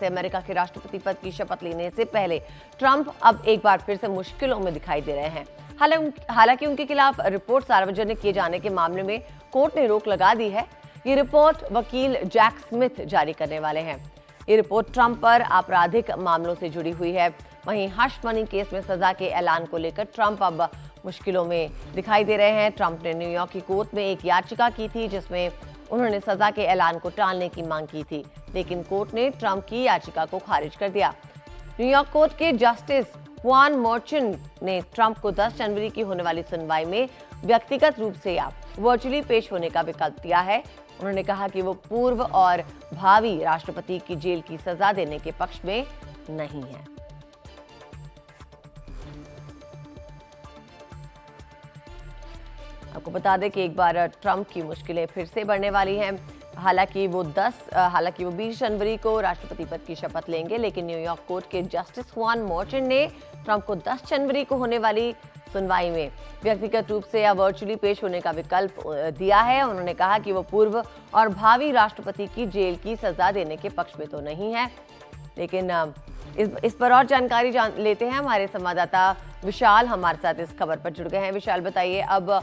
से अमेरिका के राष्ट्रपति पद की शपथ लेने से पहले ट्रंप अब एक बार फिर से मुश्किलों में दिखाई दे रहे हैं। हालांकि उनके खिलाफ रिपोर्ट सार्वजनिक किए जाने के मामले में कोर्ट ने रोक लगा दी है। ये रिपोर्ट वकील जैक स्मिथ जारी करने वाले हैं। ये रिपोर्ट ट्रंप पर आपराधिक मामलों से जुड़ी हुई है। वहीं हश मनी केस में सजा के ऐलान को लेकर ट्रंप अब मुश्किलों में दिखाई दे रहे हैं। ट्रंप ने न्यूयॉर्क की कोर्ट में एक याचिका की थी जिसमें उन्होंने सजा के ऐलान को टालने की मांग की थी, लेकिन कोर्ट ने ट्रंप की याचिका को खारिज कर दिया। न्यूयॉर्क कोर्ट के जस्टिस जुआन मर्चेंट ने ट्रंप को 10 जनवरी की होने वाली सुनवाई में व्यक्तिगत रूप से या वर्चुअली पेश होने का विकल्प दिया है। उन्होंने कहा कि वो पूर्व और भावी राष्ट्रपति की जेल की सजा देने के पक्ष में नहीं है। आपको बता दें कि एक बार ट्रंप की मुश्किलें फिर से बढ़ने वाली हैं। हालांकि वो 20 जनवरी को राष्ट्रपति पद की शपथ लेंगे, लेकिन न्यूयॉर्क कोर्ट के जस्टिस जुआन मर्चेंट ने ट्रंप को 10 जनवरी को होने वाली सुनवाई में व्यक्तिगत रूप से या वर्चुअली पेश होने का विकल्प दिया है। उन्होंने कहा कि वो पूर्व और भावी राष्ट्रपति की जेल की सजा देने के पक्ष में तो नहीं है, लेकिन इस पर और जानकारी लेते हैं। हमारे संवाददाता विशाल हमारे साथ इस खबर पर जुड़ गए हैं। विशाल, बताइए, अब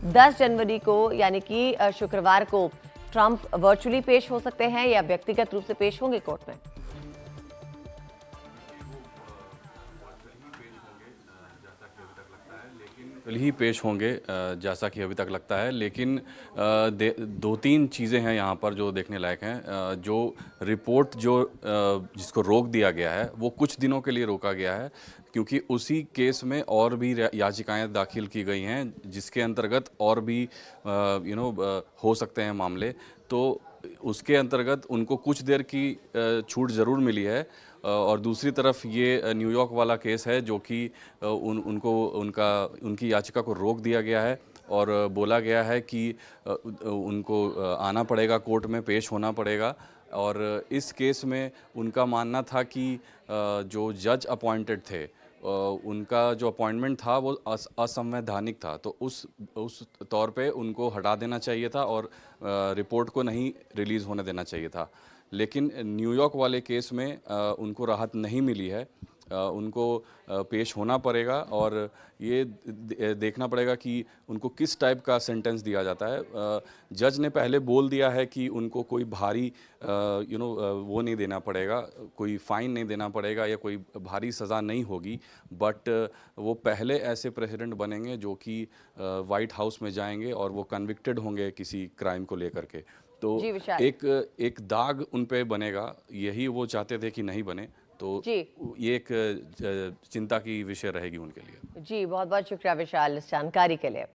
10 जनवरी को यानी कि शुक्रवार को ट्रंप वर्चुअली पेश हो सकते हैं या व्यक्तिगत रूप से पेश होंगे कोर्ट में? ही पेश होंगे जैसा कि अभी तक लगता है, लेकिन दो तीन चीज़ें हैं यहाँ पर जो देखने लायक हैं। जो रिपोर्ट जिसको रोक दिया गया है वो कुछ दिनों के लिए रोका गया है, क्योंकि उसी केस में और भी याचिकाएं दाखिल की गई हैं जिसके अंतर्गत और भी हो सकते हैं मामले। तो उसके अंतर्गत उनको कुछ देर की छूट ज़रूर मिली है। और दूसरी तरफ ये न्यूयॉर्क वाला केस है जो कि उनकी याचिका को रोक दिया गया है और बोला गया है कि उनको आना पड़ेगा, कोर्ट में पेश होना पड़ेगा। और इस केस में उनका मानना था कि जो जज अपॉइंटेड थे उनका जो अपॉइंटमेंट था वो असंवैधानिक था, तो उस तौर पे उनको हटा देना चाहिए था और रिपोर्ट को नहीं रिलीज़ होने देना चाहिए था। लेकिन न्यूयॉर्क वाले केस में उनको राहत नहीं मिली है। उनको पेश होना पड़ेगा और ये देखना पड़ेगा कि उनको किस टाइप का सेंटेंस दिया जाता है। जज ने पहले बोल दिया है कि उनको कोई भारी वो नहीं देना पड़ेगा, कोई फ़ाइन नहीं देना पड़ेगा या कोई भारी सज़ा नहीं होगी, बट वो पहले ऐसे प्रेसिडेंट बनेंगे जो कि वाइट हाउस में जाएंगे और वो कन्विक्टेड होंगे किसी क्राइम को लेकर के। तो एक दाग उन पे बनेगा, यही वो चाहते थे कि नहीं बने। तो ये एक चिंता की विषय रहेगी उनके लिए। जी, बहुत बहुत शुक्रिया विशाल इस जानकारी के लिए।